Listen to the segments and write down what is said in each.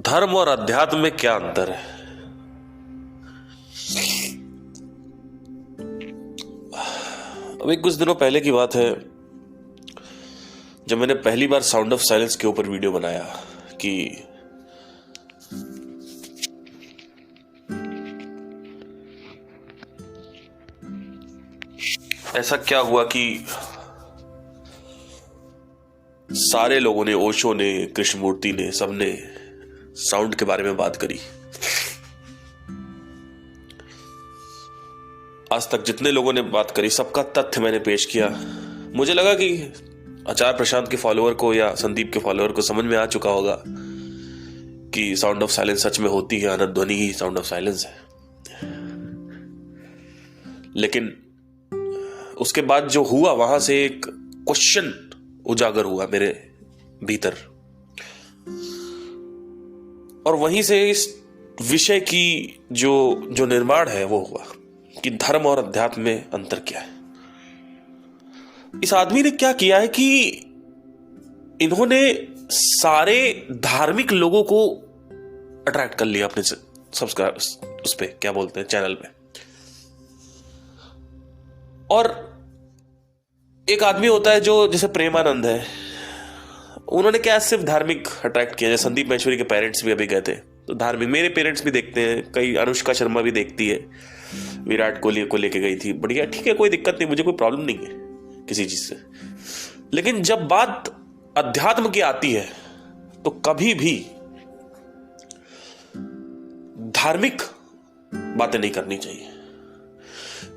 धर्म और अध्यात्म में क्या अंतर है? अभी कुछ दिनों पहले की बात है जब मैंने पहली बार साउंड ऑफ साइलेंस के ऊपर वीडियो बनाया कि ऐसा क्या हुआ कि सारे लोगों ने, ओशो ने, कृष्णमूर्ति ने, सबने साउंड के बारे में बात करी। आज तक जितने लोगों ने बात करी सबका तथ्य मैंने पेश किया। मुझे लगा कि आचार्य प्रशांत के फॉलोअर को या संदीप के फॉलोअर को समझ में आ चुका होगा कि साउंड ऑफ साइलेंस सच में होती है, अनंत ध्वनि ही साउंड ऑफ साइलेंस है। लेकिन उसके बाद जो हुआ, वहां से एक क्वेश्चन उजागर हुआ मेरे भीतर, और वहीं से इस विषय की जो निर्माण है वो हुआ कि धर्म और अध्यात्म में अंतर क्या है। इस आदमी ने क्या किया है कि इन्होंने सारे धार्मिक लोगों को अट्रैक्ट कर लिया अपने सब्सक्राइब उस पे, क्या बोलते हैं, चैनल पे। और एक आदमी होता है जो जैसे प्रेमानंद है, उन्होंने क्या सिर्फ धार्मिक अट्रैक्ट किया। जैसे संदीप महेश्वरी के पेरेंट्स भी अभी गए थे तो धार्मिक, मेरे पेरेंट्स भी देखते हैं, कई अनुष्का शर्मा भी देखती है, विराट कोहली को लेके गई थी, बढ़िया, ठीक है, कोई दिक्कत नहीं, मुझे कोई प्रॉब्लम नहीं है किसी चीज से। लेकिन जब बात अध्यात्म की आती है तो कभी भी धार्मिक बातें नहीं करनी चाहिए,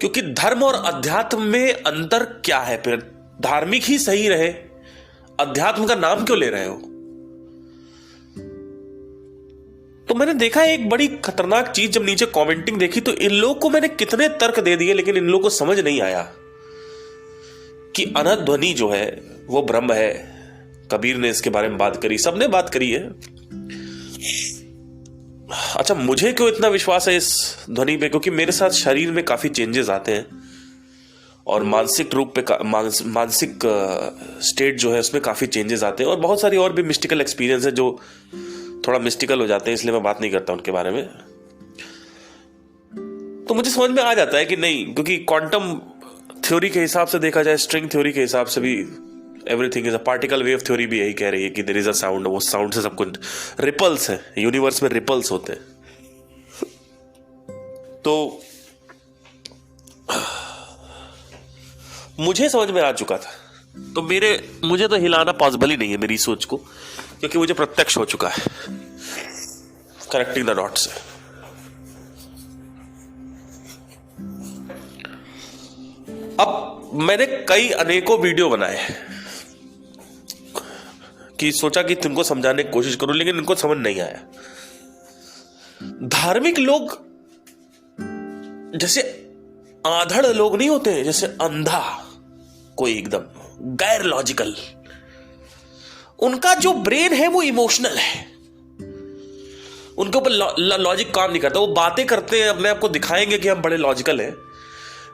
क्योंकि धर्म और अध्यात्म में अंतर क्या है? फिर धार्मिक ही सही रहे, अध्यात्म का नाम क्यों ले रहे हो? तो मैंने देखा एक बड़ी खतरनाक चीज, जब नीचे कमेंटिंग देखी तो इन लोगों को मैंने कितने तर्क दे दिए, लेकिन इन लोगों को समझ नहीं आया कि अनंत ध्वनि जो है वो ब्रह्म है। कबीर ने इसके बारे में बात करी, सबने बात करी है। अच्छा, मुझे क्यों इतना विश्वास है इस ध्वनि पे? क्योंकि मेरे साथ शरीर में काफी चेंजेस आते हैं और मानसिक रूप पे मानसिक स्टेट जो है उसमें काफी चेंजेस आते हैं, और बहुत सारी और भी मिस्टिकल एक्सपीरियंस है जो थोड़ा मिस्टिकल हो जाते हैं, इसलिए मैं बात नहीं करता उनके बारे में। तो मुझे समझ में आ जाता है कि नहीं, क्योंकि क्वांटम थ्योरी के हिसाब से देखा जाए, स्ट्रिंग थ्योरी के हिसाब से भी everything is a particle wave theory भी यही कह रही है कि देयर इज अ साउंड, वो साउंड से सब कुछ रिपल्स है, यूनिवर्स में रिपल्स होते हैं। तो मुझे समझ में आ चुका था, तो मुझे तो हिलाना पॉसिबल ही नहीं है मेरी सोच को, क्योंकि मुझे प्रत्यक्ष हो चुका है। Connecting the dots. अब मैंने कई अनेकों वीडियो बनाए कि सोचा कि तुमको समझाने की कोशिश करूं, लेकिन इनको समझ नहीं आया। धार्मिक लोग जैसे आंधड़ लोग नहीं होते हैं, जैसे अंधा कोई, एकदम गैर लॉजिकल, उनका जो ब्रेन है वो इमोशनल है, उनके ऊपर लॉजिक काम नहीं करता। वो बातें करते हैं, अपने आप को दिखाएंगे कि हम बड़े लॉजिकल हैं,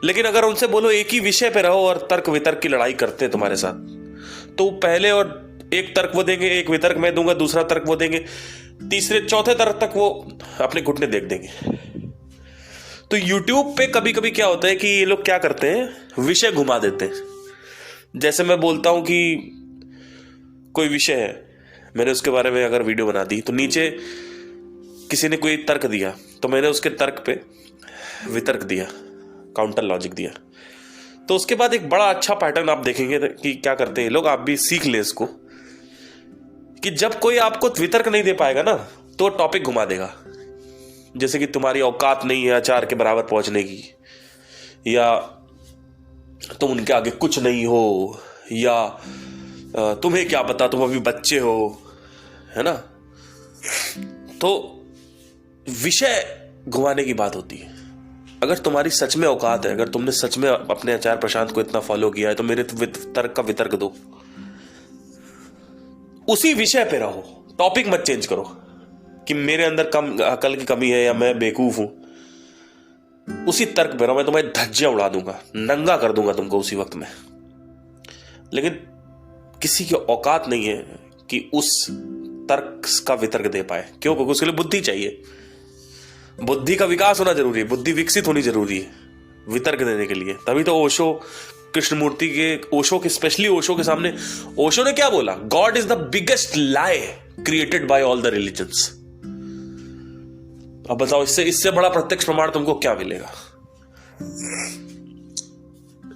लेकिन अगर उनसे बोलो एक ही विषय पे रहो और तर्क वितर्क की लड़ाई करते हैं तुम्हारे साथ, तो पहले और एक तर्क वो देंगे, एक वितर्क मैं दूंगा, दूसरा तर्क वो देंगे, तीसरे चौथे तर्क तक वो अपने घुटने देख देंगे। तो YouTube पे कभी कभी क्या होता है कि ये लोग क्या करते हैं, विषय घुमा देते हैं। जैसे मैं बोलता हूं कि कोई विषय है, मैंने उसके बारे में अगर वीडियो बना दी, तो नीचे किसी ने कोई तर्क दिया तो मैंने उसके तर्क पे वितर्क दिया, काउंटर लॉजिक दिया। तो उसके बाद एक बड़ा अच्छा पैटर्न आप देखेंगे कि क्या करते हैं लोग, आप भी सीख ले इसको, कि जब कोई आपको वितर्क नहीं दे पाएगा ना, तो टॉपिक घुमा देगा। जैसे कि तुम्हारी औकात नहीं है आचार्य के बराबर पहुंचने की, या तुम उनके आगे कुछ नहीं हो, या तुम्हें क्या पता, तुम अभी बच्चे हो, है ना। तो विषय घुमाने की बात होती है। अगर तुम्हारी सच में औकात है, अगर तुमने सच में अपने आचार्य प्रशांत को इतना फॉलो किया है, तो मेरे तर्क का वितर्क दो, उसी विषय पे रहो, टॉपिक मत चेंज करो कि मेरे अंदर कम अकल की कमी है या मैं बेवकूफ हूं। उसी तर्क पे रहो, मैं तुम्हें धज्जियां उड़ा दूंगा, नंगा कर दूंगा तुमको उसी वक्त में। लेकिन किसी की औकात नहीं है कि उस तर्क का वितर्क दे पाए। क्यों? क्योंकि उसके लिए बुद्धि चाहिए, बुद्धि का विकास होना जरूरी है, बुद्धि विकसित होनी जरूरी है वितर्क देने के लिए। तभी तो ओशो, कृष्णमूर्ति के, ओशो के, स्पेशली ओशो के सामने, ओशो ने क्या बोला? God is the biggest lie created by all the religions. अब बताओ, इससे बड़ा प्रत्यक्ष प्रमाण तुमको क्या मिलेगा?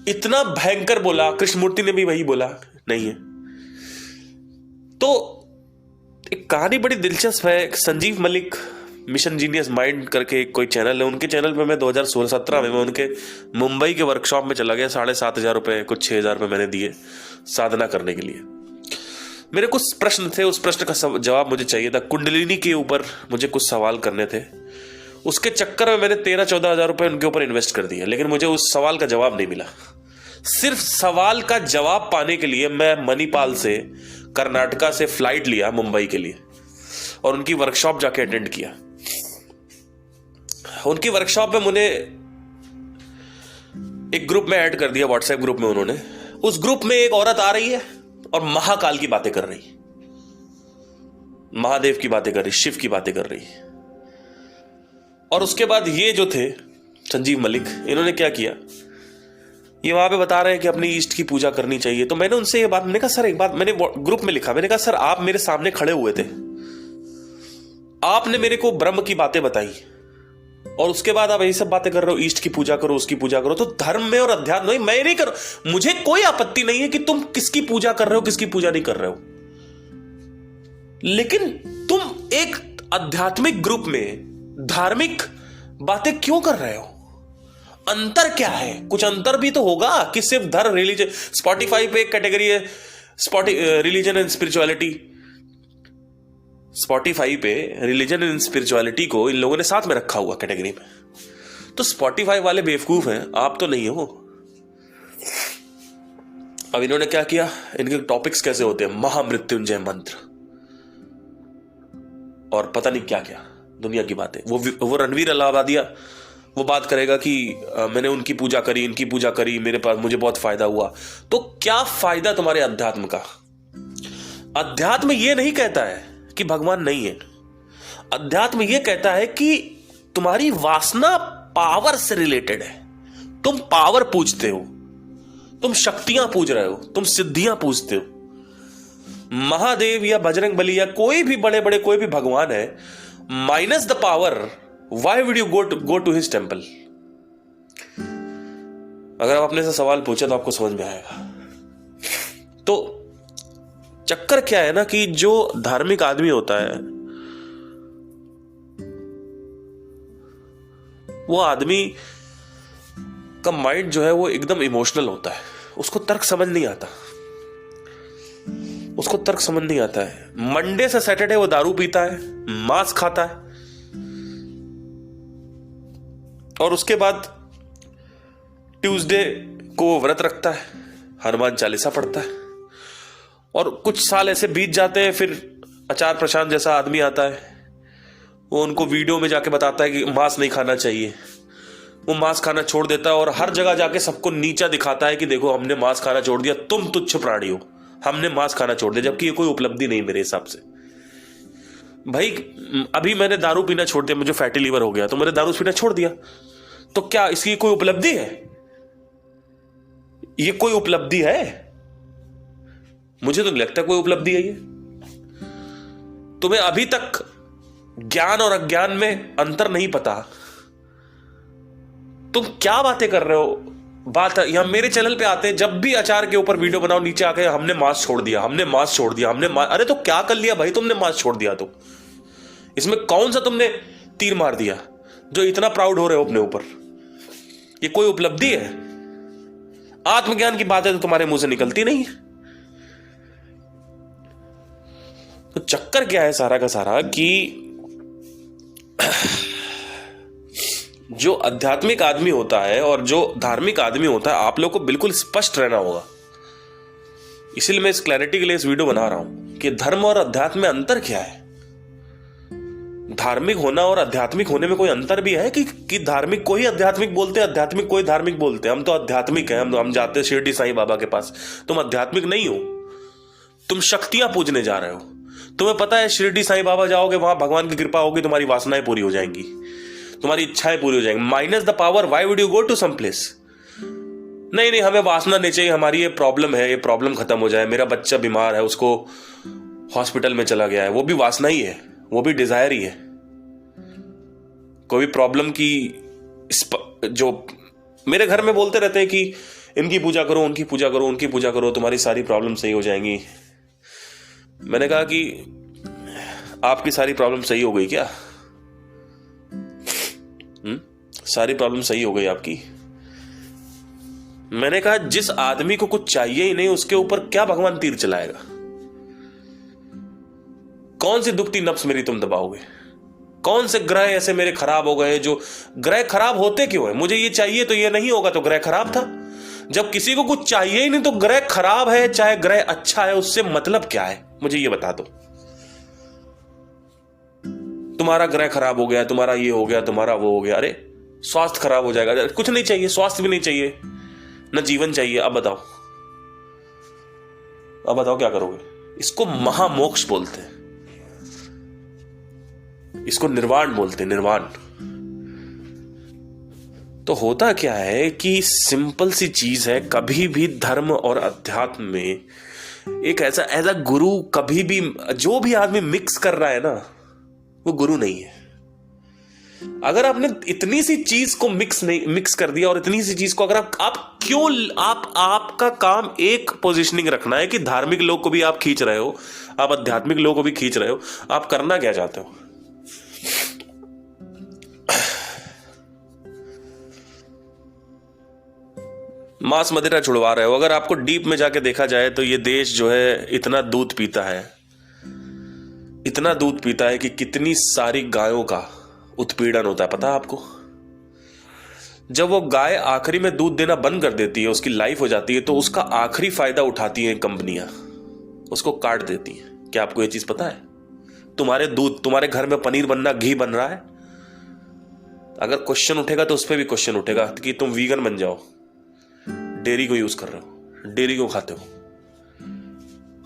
इतना भयंकर बोला। कृष्णमूर्ति ने भी वही बोला, नहीं है। तो एक कहानी बड़ी दिलचस्प है। Sanjeev Malik, mission genius mind करके कोई चैनल है, उनके चैनल पे मैं 2016-17 में मैं उनके मुंबई के वर्कशॉप में चला गया। 7,500 रुपए, कुछ 6,000 रुपए मैंने दिए साधना करने के लिए। मेरे कुछ प्रश्न थे, उस प्रश्न का जवाब मुझे चाहिए था। कुंडलिनी के ऊपर मुझे कुछ सवाल करने थे। उसके चक्कर में मैंने 13-14 हजार रुपए उनके ऊपर इन्वेस्ट कर दिए, लेकिन मुझे उस सवाल का जवाब नहीं मिला। सिर्फ सवाल का जवाब पाने के लिए मैं मणिपाल से, कर्नाटका से फ्लाइट लिया मुंबई के लिए और उनकी वर्कशॉप जाके अटेंड किया। उनकी वर्कशॉप में मुझे एक ग्रुप में ऐड कर दिया, व्हाट्सएप ग्रुप में। उन्होंने, उस ग्रुप में एक औरत आ रही है और महाकाल की बातें कर रही, महादेव की बातें कर रही, शिव की बातें कर रही। और उसके बाद ये जो थे संजीव मलिक, इन्होंने क्या किया, ये वहां पे बता रहे हैं कि अपनी ईष्ट की पूजा करनी चाहिए। तो मैंने उनसे ये बात, मैंने कहा सर एक बात, मैंने ग्रुप में लिखा, मैंने कहा सर आप मेरे सामने खड़े हुए थे, आपने मेरे को ब्रह्म की बातें बताई और उसके बाद आप यही सब बातें कर रहे हो, ईष्ट की पूजा करो, उसकी पूजा करो। तो धर्म में और अध्यात्म में मैं नहीं कर, मुझे कोई आपत्ति नहीं है कि तुम किसकी पूजा कर रहे हो, किसकी पूजा नहीं कर रहे हो, लेकिन तुम एक आध्यात्मिक ग्रुप में धार्मिक बातें क्यों कर रहे हो? अंतर क्या है? कुछ अंतर भी तो होगा कि सिर्फ धर्म, रिलीजन। स्पॉटिफाई पे एक कैटेगरी है, रिलीजन एंड स्पिरिचुअलिटी। स्पॉटिफाई पे रिलीजन एंड स्पिरिचुअलिटी को इन लोगों ने साथ में रखा हुआ कैटेगरी में। तो स्पॉटिफाई वाले बेवकूफ हैं, आप तो नहीं हो। अब इन्होंने क्या किया, इनके टॉपिक्स कैसे होते हैं, महामृत्युंजय मंत्र और पता नहीं क्या क्या दुनिया की बातें। वो रणवीर इलाहाबादिया वो बात करेगा कि मैंने उनकी पूजा करी, इनकी पूजा करी, मेरे पास, मुझे बहुत फायदा हुआ। तो क्या फायदा तुम्हारे अध्यात्म का? अध्यात्म ये नहीं कहता है कि भगवान नहीं है। अध्यात्म ये कहता है कि तुम्हारी वासना पावर से रिलेटेड है। तुम पावर पूजते हो, तुम शक्तियां पूज रहे हो, तुम सिद्धियां पूजते हो। महादेव या बजरंग बली या कोई भी बड़े बड़े कोई भी भगवान है, minus the power, why would you go to his temple? अगर आप अपने से सवाल पूछे तो आपको समझ में आएगा। तो चक्कर क्या है ना कि जो धार्मिक आदमी होता है, वो आदमी का माइंड जो है वो एकदम इमोशनल होता है। उसको तर्क समझ नहीं आता, उसको तर्क समझ नहीं आता है। मंडे से सैटरडे वो दारू पीता है, मांस खाता है और उसके बाद ट्यूसडे को वो व्रत रखता है, हनुमान चालीसा पढ़ता है। और कुछ साल ऐसे बीत जाते हैं, फिर आचार प्रशांत जैसा आदमी आता है, वो उनको वीडियो में जाके बताता है कि मांस नहीं खाना चाहिए। वो मांस खाना छोड़ देता है और हर जगह जाके सबको नीचा दिखाता है कि देखो हमने मांस खाना छोड़ दिया, तुम तुच्छ प्राणी हो, हमने मांस खाना छोड़ दिया। जबकि ये कोई उपलब्धि नहीं मेरे हिसाब से। भाई अभी मैंने दारू पीना छोड़ दिया, मुझे फैटी लीवर हो गया तो मैंने दारू पीना छोड़ दिया, तो क्या इसकी कोई उपलब्धि है? ये कोई उपलब्धि है? मुझे तो नहीं लगता कोई उपलब्धि है ये। तुम्हें अभी तक ज्ञान और अज्ञान में अंतर नहीं पता, तुम क्या बातें कर रहे हो? बात यहां मेरे चैनल पे आते हैं, जब भी अचार के ऊपर वीडियो बनाओ नीचे आके हमने मांस छोड़ दिया, हमने मांस छोड़ दिया, अरे तो क्या कर लिया भाई तुमने मांस छोड़ दिया? तो इसमें कौन सा तुमने तीर मार दिया जो इतना प्राउड हो रहे हो अपने ऊपर? ये कोई उपलब्धि है? आत्मज्ञान की बातें तो तुम्हारे मुंह से निकलती नहीं है। तो चक्कर क्या है सारा का सारा कि जो आध्यात्मिक आदमी होता है और जो धार्मिक आदमी होता है, आप लोग को बिल्कुल स्पष्ट रहना होगा। इसीलिए मैं इस क्लैरिटी के लिए इस वीडियो बना रहा हूं कि धर्म और अध्यात्म में अंतर क्या है। धार्मिक होना और आध्यात्मिक होने में कोई अंतर भी है कि धार्मिक को ही आध्यात्मिक बोलते हैं, आध्यात्मिक को ही धार्मिक बोलते हैं? हम तो आध्यात्मिक हैं, हम जाते हैं शिरडी साईं बाबा के पास। तुम आध्यात्मिक नहीं हो, तुम शक्तियां पूजने जा रहे हो, तुम्हें पता है शिरडी साईं बाबा जाओगे, वहां भगवान की कृपा होगी, तुम्हारी वासनाएं पूरी हो जाएंगी, तुम्हारी इच्छाएं पूरी हो जाएंगी। Minus the power, why would you go to some place? नहीं नहीं, हमें वासना नहीं चाहिए, हमारी ये प्रॉब्लम है, ये प्रॉब्लम खत्म हो जाए, मेरा बच्चा बीमार है, उसको हॉस्पिटल में चला गया है, वो भी वासना ही है, वो भी डिजायर ही है। कोई प्रॉब्लम की जो मेरे घर में बोलते रहते हैं कि इनकी पूजा करो, उनकी पूजा करो, उनकी पूजा करो, तुम्हारी सारी प्रॉब्लम सही हो जाएंगी। मैंने कहा कि आपकी सारी प्रॉब्लम सही हो गई क्या? सारी प्रॉब्लम सही हो गई आपकी? मैंने कहा जिस आदमी को कुछ चाहिए ही नहीं, उसके ऊपर क्या भगवान तीर चलाएगा? कौन सी दुखती नफ्स मेरी तुम दबाओगे? कौन से ग्रह ऐसे मेरे खराब हो गए? जो ग्रह खराब होते क्यों है? मुझे ये चाहिए तो ये नहीं होगा तो ग्रह खराब था। जब किसी को कुछ चाहिए ही नहीं तो ग्रह खराब है चाहे ग्रह अच्छा है, उससे मतलब क्या है? मुझे ये बता दो। तुम्हारा ग्रह खराब हो गया, तुम्हारा ये हो गया, तुम्हारा वो हो गया, अरे स्वास्थ्य खराब हो जाएगा, कुछ नहीं चाहिए, स्वास्थ्य भी नहीं चाहिए, न जीवन चाहिए। अब बताओ, अब बताओ क्या करोगे? इसको महामोक्ष बोलते हैं, इसको निर्वाण बोलते हैं, निर्वाण। तो होता क्या है कि सिंपल सी चीज है, कभी भी धर्म और अध्यात्म में एक ऐसा गुरु, कभी भी जो भी आदमी मिक्स कर रहा है ना, वो गुरु नहीं है। अगर आपने इतनी सी चीज को मिक्स कर दिया, और इतनी सी चीज को अगर आपका काम एक पोजीशनिंग रखना है कि धार्मिक लोग को भी आप खींच रहे हो, आप आध्यात्मिक लोग को भी खींच रहे हो, आप करना क्या चाहते हो? मांस मदिरा छुड़वा रहे हो। अगर आपको डीप में जाके देखा जाए तो ये देश जो है इतना दूध पीता है, इतना दूध पीता है कि कितनी सारी गायों का उत्पीड़न होता है, पता है आपको? जब वो गाय आखिरी में दूध देना बंद कर देती है, उसकी लाइफ हो जाती है, तो उसका आखिरी फायदा उठाती हैं कंपनियां, उसको काट देती हैं। क्या आपको ये चीज पता है? तुम्हारे घर में पनीर बनना, घी बन रहा है, अगर क्वेश्चन उठेगा तो उस पर भी क्वेश्चन उठेगा कि तुम वीगन बन जाओ, डेयरी को यूज कर रहे हो, डेयरी को खाते हो।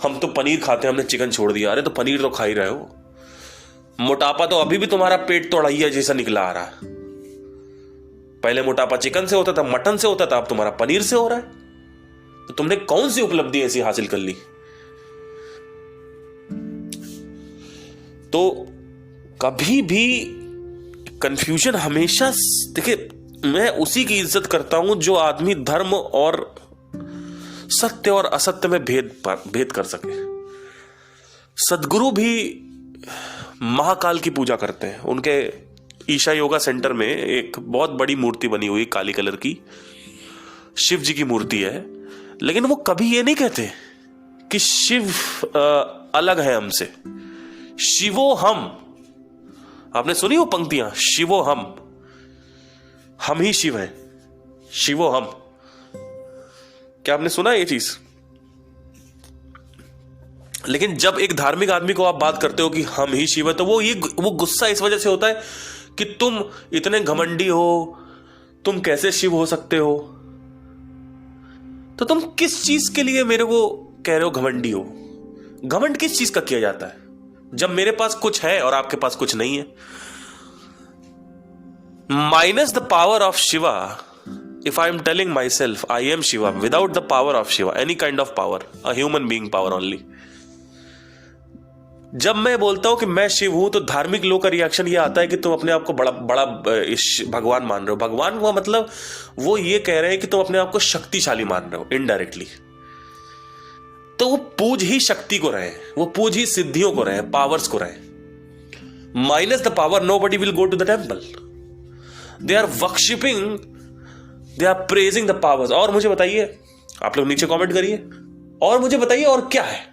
हम तो पनीर खाते हैं, हमने चिकन छोड़ दिया। अरे तो पनीर तो खा ही रहे हो। मोटापा तो अभी भी तुम्हारा पेट तोड़ाइया जैसा निकला आ रहा है। पहले मोटापा चिकन से होता था, मटन से होता था, अब तुम्हारा पनीर से हो रहा है। तो तुमने कौन सी उपलब्धि ऐसी हासिल कर ली? तो कभी भी कंफ्यूजन हमेशा, देखिए मैं उसी की इज्जत करता हूं जो आदमी धर्म और सत्य और असत्य में भेद कर सके। सदगुरु भी महाकाल की पूजा करते हैं। उनके ईशा योगा सेंटर में एक बहुत बड़ी मूर्ति बनी हुई काली कलर की, शिव जी की मूर्ति है, लेकिन वो कभी ये नहीं कहते कि शिव अलग है हमसे। शिवो हम, आपने सुनी वो पंक्तियां, शिवो हम ही शिव हैं, शिवो हम। क्या आपने सुना ये चीज? लेकिन जब एक धार्मिक आदमी को आप बात करते हो कि हम ही शिव है, तो वो गुस्सा इस वजह से होता है कि तुम इतने घमंडी हो, तुम कैसे शिव हो सकते हो? तो तुम किस चीज के लिए मेरे को कह रहे हो घमंडी हो? घमंड किस चीज का किया जाता है जब मेरे पास कुछ है और आपके पास कुछ नहीं है? Minus the power of Shiva, if I am telling myself I am Shiva, without the power of Shiva, any kind of power, a human being power only. जब मैं बोलता हूं कि मैं शिव हूं, तो धार्मिक लोग का रिएक्शन ये आता है कि तुम अपने आप को बड़ा बड़ा भगवान मान रहे हो। भगवान का मतलब वो ये कह रहे हैं कि तुम अपने आप को शक्तिशाली मान रहे हो इनडायरेक्टली। तो वो पूज ही शक्ति को रहे, वो पूज ही सिद्धियों को रहे, पावर्स को रहे। Minus the power, nobody will go to the temple. They are worshipping, they are praising the powers. और मुझे बताइए, आप लोग नीचे कमेंट करिए, और मुझे बताइए और क्या है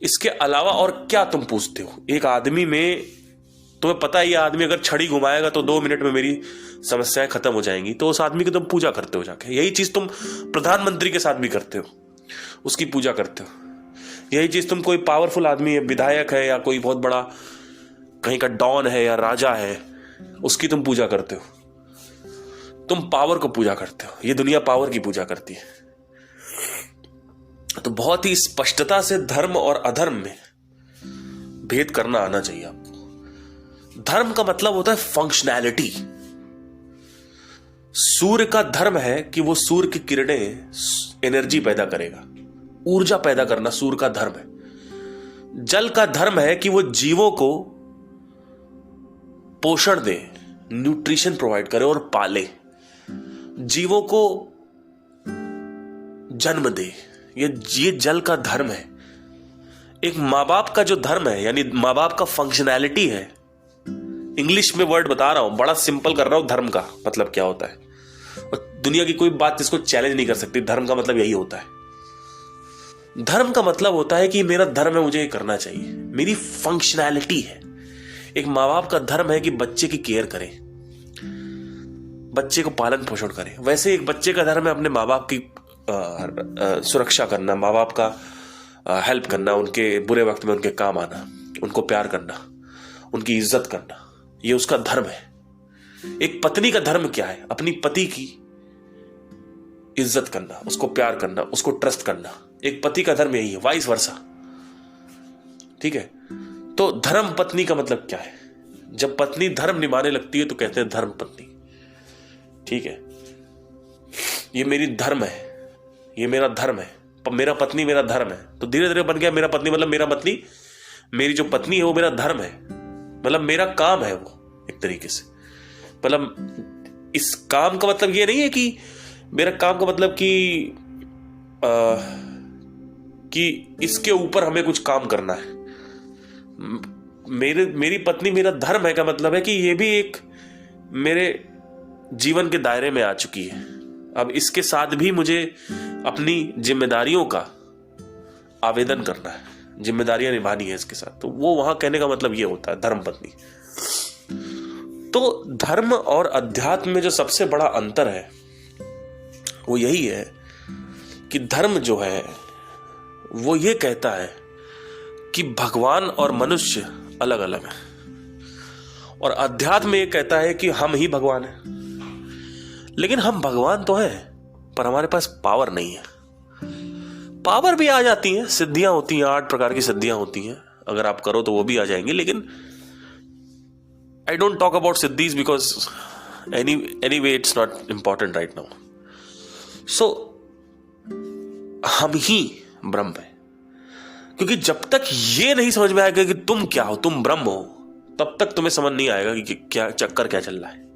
इसके अलावा, और क्या तुम पूछते हो? एक आदमी में तुम्हें पता है ये आदमी अगर छड़ी घुमाएगा तो 2 मिनट में मेरी समस्याएं खत्म हो जाएंगी, तो उस आदमी की तुम पूजा करते हो जाके। यही चीज तुम प्रधानमंत्री के साथ भी करते हो, उसकी पूजा करते हो। यही चीज तुम कोई पावरफुल आदमी है, विधायक है, या कोई बहुत बड़ा कहीं का डॉन है या राजा है, उसकी तुम पूजा करते हो। तुम पावर को पूजा करते हो, ये दुनिया पावर की पूजा करती है। तो बहुत ही स्पष्टता से धर्म और अधर्म में भेद करना आना चाहिए आपको। धर्म का मतलब होता है फंक्शनैलिटी। सूर्य का धर्म है कि वो सूर्य की किरणें एनर्जी पैदा करेगा, ऊर्जा पैदा करना सूर्य का धर्म है। जल का धर्म है कि वो जीवों को पोषण दे, न्यूट्रिशन प्रोवाइड करे और पाले, जीवों को जन्म दे। ये जल का धर्म है। एक माँ बाप का जो धर्म है, यानी माँ बाप का फंक्शनैलिटी है, इंग्लिश में वर्ड बता रहा हूं, बड़ा सिंपल कर रहा हूं, धर्म का मतलब क्या होता है, और दुनिया की कोई बात जिसको चैलेंज नहीं कर सकती। धर्म का मतलब यही होता है। धर्म का मतलब होता है कि मेरा धर्म है, मुझे ये करना चाहिए, मेरी फंक्शनैलिटी है। एक माँ बाप का धर्म है कि बच्चे की केयर करे, बच्चे को पालन पोषण करे। वैसे एक बच्चे का धर्म है अपने माँ बाप की सुरक्षा करना, माँ बाप का हेल्प करना, उनके बुरे वक्त में उनके काम आना, उनको प्यार करना, उनकी इज्जत करना, ये उसका धर्म है। एक पत्नी का धर्म क्या है? अपनी पति की इज्जत करना, उसको प्यार करना, उसको ट्रस्ट करना। एक पति का धर्म यही है, वाइस वर्सा। ठीक है, तो धर्म पत्नी का मतलब क्या है? जब पत्नी धर्म निभाने लगती है तो कहते हैं धर्म पत्नी। ठीक है, ये मेरी धर्म है, ये मेरा धर्म है, मेरा पत्नी मेरा धर्म है। तो धीरे धीरे बन गया मेरा पत्नी मतलब मेरा पत्नी, मेरी जो पत्नी है वो मेरा धर्म है, मतलब मेरा काम है वो, एक तरीके से। मतलब इस काम का मतलब ये नहीं है कि मेरा काम का मतलब कि इसके ऊपर हमें कुछ काम करना है। मेरी पत्नी मेरा धर्म है का मतलब है कि ये भी एक मेरे जीवन के दायरे में आ चुकी है। अब इसके साथ भी मुझे अपनी जिम्मेदारियों का आवेदन करना है, जिम्मेदारियां निभानी है इसके साथ। तो वो वहां कहने का मतलब ये होता है धर्म पत्नी। तो धर्म और अध्यात्म में जो सबसे बड़ा अंतर है वो यही है कि धर्म जो है वो ये कहता है कि भगवान और मनुष्य अलग अलग है, और अध्यात्म ये कहता है कि हम ही भगवान हैं। लेकिन हम भगवान तो हैं, पर हमारे पास पावर नहीं है। पावर भी आ जाती है, सिद्धियां होती हैं, 8 प्रकार की सिद्धियां होती हैं, अगर आप करो तो वो भी आ जाएंगी। लेकिन I don't talk about siddhis because anyway it's not important right now. So हम ही ब्रह्म है, क्योंकि जब तक ये नहीं समझ में आएगा कि तुम क्या हो, तुम ब्रह्म हो, तब तक तुम्हें समझ नहीं आएगा कि क्या चक्कर क्या चल रहा है।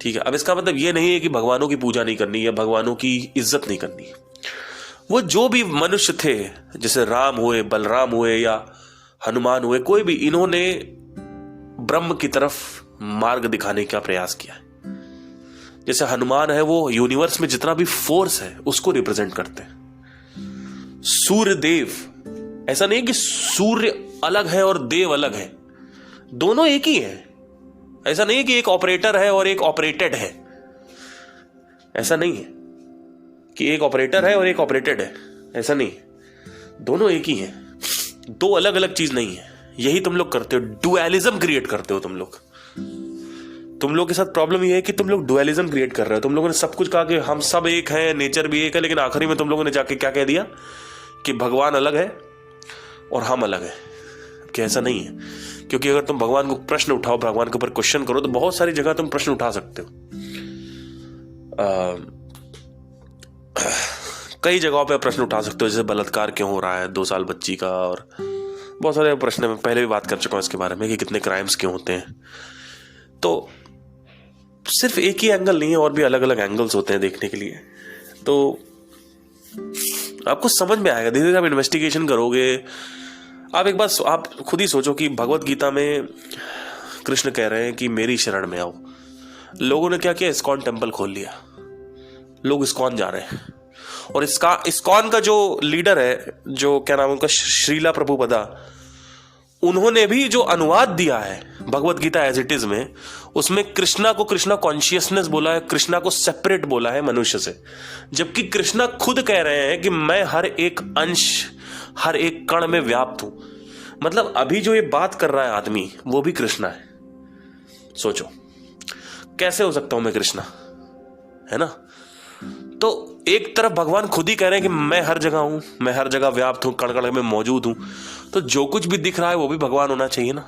ठीक है, अब इसका मतलब ये नहीं है कि भगवानों की पूजा नहीं करनी या भगवानों की इज्जत नहीं करनी। वो जो भी मनुष्य थे, जैसे राम हुए, बलराम हुए या हनुमान हुए, कोई भी, इन्होंने ब्रह्म की तरफ मार्ग दिखाने का प्रयास किया है। जैसे हनुमान है, वो यूनिवर्स में जितना भी फोर्स है उसको रिप्रेजेंट करते हैं। सूर्य देव, ऐसा नहीं कि सूर्य अलग है और देव अलग है, दोनों एक ही है। ऐसा नहीं है कि एक ऑपरेटर है और एक ऑपरेटेड है, ऐसा नहीं है कि एक ऑपरेटर है और एक ऑपरेटेड है, ऐसा नहीं, दोनों एक ही है, दो अलग अलग चीज नहीं है। यही तुम लोग करते हो, डुअलिज्म क्रिएट करते हो तुम लोग के साथ प्रॉब्लम यह है कि तुम लोग डुअलिज्म क्रिएट कर रहे हो। तुम लोगों ने सब कुछ कहा कि हम सब एक हैं, नेचर भी एक है, लेकिन आखिरी में तुम लोगों ने जाके क्या कह दिया कि भगवान अलग है और हम अलग है। कि ऐसा नहीं है, क्योंकि अगर तुम भगवान को प्रश्न उठाओ, भगवान के ऊपर क्वेश्चन करो, तो बहुत सारी जगह तुम प्रश्न उठा सकते हो। कई जगहों पे प्रश्न उठा सकते हो, जैसे बलात्कार क्यों हो रहा है 2 साल बच्ची का, और बहुत सारे प्रश्न मैं पहले भी बात कर चुका हूं इसके बारे में कि कितने क्राइम्स क्यों होते हैं। तो सिर्फ एक ही एंगल नहीं है, और भी अलग अलग एंगल्स होते हैं देखने के लिए। तो आपको समझ में आएगा, धीरे धीरे आप इन्वेस्टिगेशन करोगे। आप एक बार आप खुद ही सोचो कि भगवत गीता में कृष्ण कह रहे हैं कि मेरी शरण में आओ। लोगों ने क्या किया, इस्कॉन टेम्पल खोल लिया, लोग इस्कॉन जा रहे हैं। और इस्कॉन का जो लीडर है, जो क्या नाम है उनका, श्रीला प्रभुपदा, उन्होंने भी जो अनुवाद दिया है Bhagavad Gita as it is में, उसमें कृष्णा को कृष्णा कॉन्शियसनेस बोला है, कृष्णा को सेपरेट बोला है मनुष्य से। जबकि कृष्णा खुद कह रहे हैं कि मैं हर एक अंश, हर एक कण में व्याप्त हूं। मतलब अभी जो ये बात कर रहा है आदमी, वो भी कृष्णा है। सोचो कैसे हो सकता हूं मैं कृष्णा, है ना। तो एक तरफ भगवान खुद ही कह रहे हैं कि मैं हर जगह हूं, मैं हर जगह व्याप्त हूं, कण कण में मौजूद हूं। तो जो कुछ भी दिख रहा है वो भी भगवान होना चाहिए ना।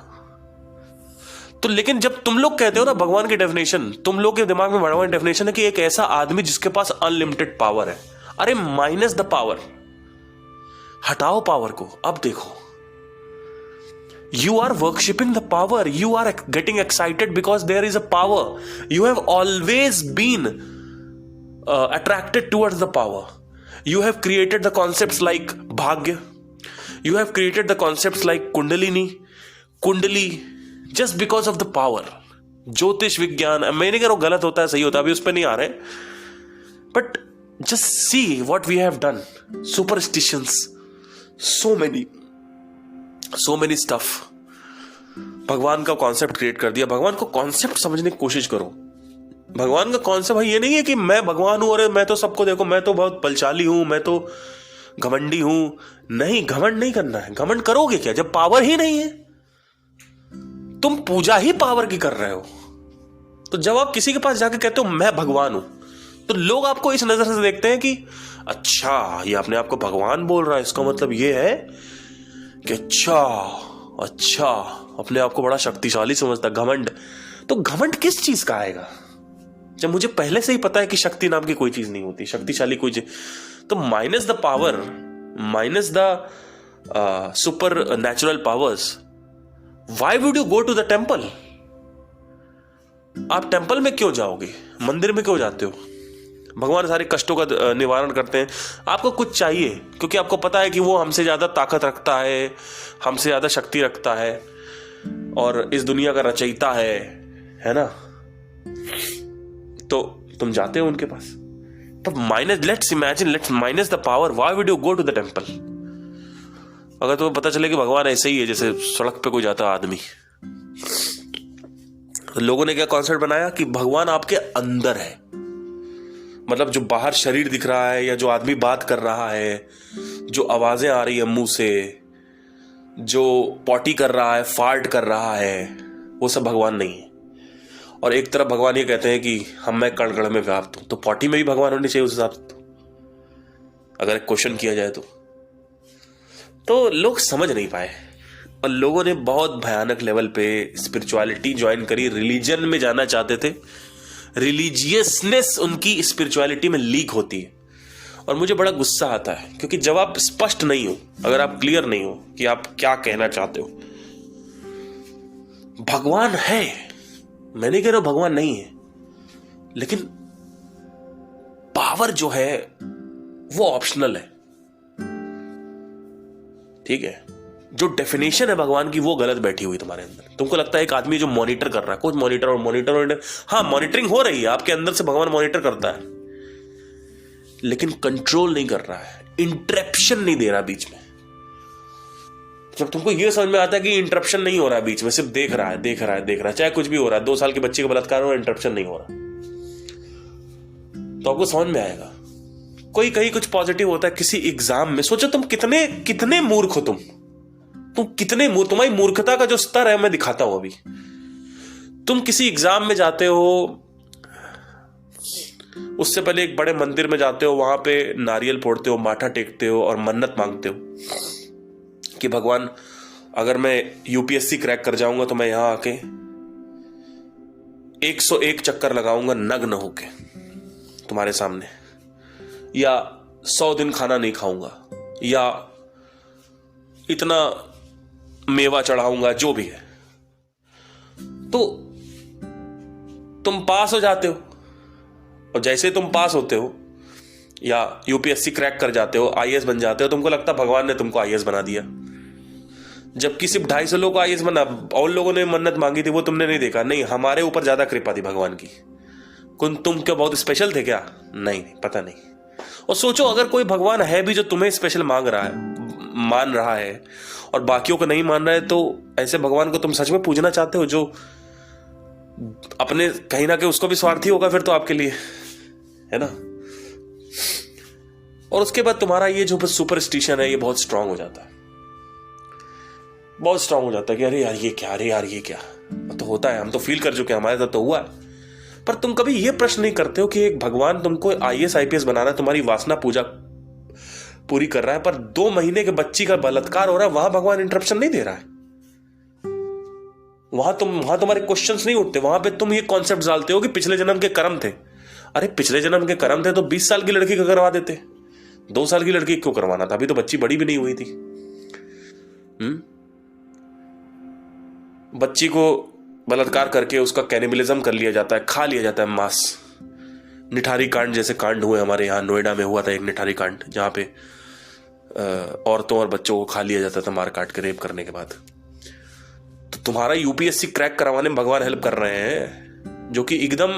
तो लेकिन जब तुम लोग कहते हो ना भगवान की डेफिनेशन, तुम लोग के दिमाग में भगवान डेफिनेशन है कि एक ऐसा आदमी जिसके पास अनलिमिटेड पावर है। अरे माइनस द पावर, हटाओ पावर को। अब देखो, you are worshipping the power, you are getting excited because there is a power, you have always been attracted towards the power, you have created the concepts like bhagya, you have created the concepts like कुंडली just because of the power। ज्योतिष विज्ञान, मैं नहीं कह रहा हूं गलत होता है सही होता है, अभी उस पर नहीं आ रहे, but just see what we have done, superstitions, so many stuff। भगवान का कॉन्सेप्ट क्रिएट कर दिया। भगवान को कॉन्सेप्ट समझने की कोशिश करो। भगवान का कॉन्सेप्ट भाई ये नहीं है कि मैं भगवान हूं, अरे मैं तो सबको देखो, मैं तो बहुत बलशाली हूं, मैं तो घमंडी हूं। नहीं, घमंड नहीं करना है। घमंड करोगे क्या जब पावर ही नहीं है? तुम पूजा ही पावर की कर रहे हो। तो जब आप किसी के पास जाके कहते हो मैं भगवान हूं, तो लोग आपको इस नजर से देखते हैं कि अच्छा ये अपने आप को भगवान बोल रहा है, इसका मतलब ये है कि अच्छा अपने आप को बड़ा शक्तिशाली समझता। घमंड, तो घमंड किस चीज का आएगा जब मुझे पहले से ही पता है कि शक्ति नाम की कोई चीज नहीं होती, शक्तिशाली कोई चीज। तो minus the power, minus the supernatural powers, why would you go to the temple? आप टेम्पल में क्यों जाओगे? मंदिर में क्यों जाते हो? भगवान सारे कष्टों का निवारण करते हैं। आपको कुछ चाहिए क्योंकि आपको पता है कि वो हमसे ज्यादा ताकत रखता है, हमसे ज्यादा शक्ति रखता है और इस दुनिया का रचयिता है ना? तो तुम जाते हो उनके पास। तो let's minus the power, why would you go to the temple? अगर तुम्हें पता चले कि भगवान ऐसे ही है जैसे सड़क पे कोई जाता आदमी। तो लोगों ने क्या कॉन्सेप्ट बनाया कि भगवान आपके अंदर है, मतलब जो बाहर शरीर दिख रहा है या जो आदमी बात कर रहा है, जो आवाजें आ रही है मुंह से, जो पॉटी कर रहा है, फार्ट कर रहा है, वो सब भगवान नहीं है। और एक तरफ भगवान ये कहते हैं कि मैं कण कण में व्याप्त हूं, तो पॉटी में भी भगवान होनी चाहिए उस हिसाब से। अगर एक क्वेश्चन किया जाए तो लोग समझ नहीं पाए और लोगों ने बहुत भयानक लेवल पे स्पिरिचुअलिटी ज्वाइन करी, रिलीजन में जाना चाहते थे। रिलीजियसनेस उनकी स्पिरिचुअलिटी में लीक होती है और मुझे बड़ा गुस्सा आता है क्योंकि जब आप स्पष्ट नहीं हो, अगर आप क्लियर नहीं हो कि आप क्या कहना चाहते हो। भगवान है, मैं नहीं कह रहा भगवान नहीं है, लेकिन पावर जो है वो ऑप्शनल है। ठीक है, जो डेफिनेशन है भगवान की वो गलत बैठी हुई तुम्हारे अंदर। तुमको लगता है एक आदमी जो मॉनिटर कर रहा है, कुछ मॉनिटर, हाँ मॉनिटरिंग हो रही है, आपके अंदर से भगवान मॉनिटर करता है, लेकिन कंट्रोल नहीं कर रहा है, इंटरप्शन नहीं दे रहा बीच में। जब तुमको ये समझ में आता है कि इंटरप्शन नहीं हो रहा है बीच में, सिर्फ देख रहा है, चाहे कुछ भी हो रहा है, 2 साल के बच्चे का बलात्कार हो रहा है, इंटरप्शन नहीं हो रहा, तो आपको समझ में आएगा। कोई कहीं कुछ पॉजिटिव होता है किसी एग्जाम में, सोचो तुम कितने मूर्ख हो, तुम कितने मूर्ख, तुम्हारी मूर्खता का जो स्तर है मैं दिखाता हूं अभी। तुम किसी एग्जाम में जाते हो, उससे पहले एक बड़े मंदिर में जाते हो, वहां पे नारियल फोड़ते हो, माथा टेकते हो और मन्नत मांगते हो कि भगवान अगर मैं यूपीएससी क्रैक कर जाऊंगा तो मैं यहां आके 101 चक्कर लगाऊंगा नग्न होके तुम्हारे सामने, या 100 दिन खाना नहीं खाऊंगा, या इतना मेवा चढ़ाऊंगा, जो भी है। तो तुम पास हो जाते हो और जैसे तुम पास होते हो या यूपीएससी क्रैक कर जाते हो, आईएएस बन जाते हो, तुमको लगता भगवान ने तुमको आईएएस बना दिया, जबकि सिर्फ 250 लोग को आईएएस बना। और लोगों ने मन्नत मांगी थी वो तुमने नहीं देखा। नहीं, हमारे ऊपर ज्यादा कृपा थी भगवान की। तुम क्या बहुत स्पेशल थे क्या? नहीं, पता नहीं। और सोचो अगर कोई भगवान है भी जो तुम्हें स्पेशल मान रहा है और बाकियों को नहीं मान रहा है, तो ऐसे भगवान को तुम सच में पूजना चाहते हो जो अपने कहीं ना कहीं उसको भी स्वार्थी होगा फिर तो आपके लिए, है ना? और उसके बाद तुम्हारा ये जो सुपरस्टिशन है ये बहुत स्ट्रांग हो जाता है, बहुत स्ट्रांग हो जाता है कि अरे यार ये क्या तो होता है, हम तो फील कर चुके हैं, हमारे साथ तो हुआ है। पर तुम कभी ये प्रश्न नहीं करते हो कि एक भगवान तुमको आईएएस आईपीएस बनाना, तुम्हारी वासना पूरी कर रहा है, पर 2 महीने के बच्ची का बलात्कार हो रहा है, वहां भगवान इंटरप्शन नहीं दे रहा है। वहां तुम्हारे क्वेश्चंस नहीं उठते। वहां पे तुम ये कॉन्सेप्ट डालते हो कि पिछले जन्म के कर्म थे। अरे पिछले जन्म के कर्म थे तो 20 साल की लड़की को करवा देते, 2 साल की लड़की क्यों करवाना था? अभी तो बच्ची बड़ी भी नहीं हुई थी। बच्ची को बलात्कार करके उसका कैनिबलिज्म कर लिया जाता है, खा लिया जाता है मांस। निठारी कांड जैसे कांड हुए हमारे यहाँ नोएडा में हुआ था एक निठारी कांड, जहां पे औरतों और बच्चों को खा लिया जाता था मार काट के, रेप करने के बाद। तो तुम्हारा यूपीएससी क्रैक करवाने में भगवान हेल्प कर रहे हैं, जो कि एकदम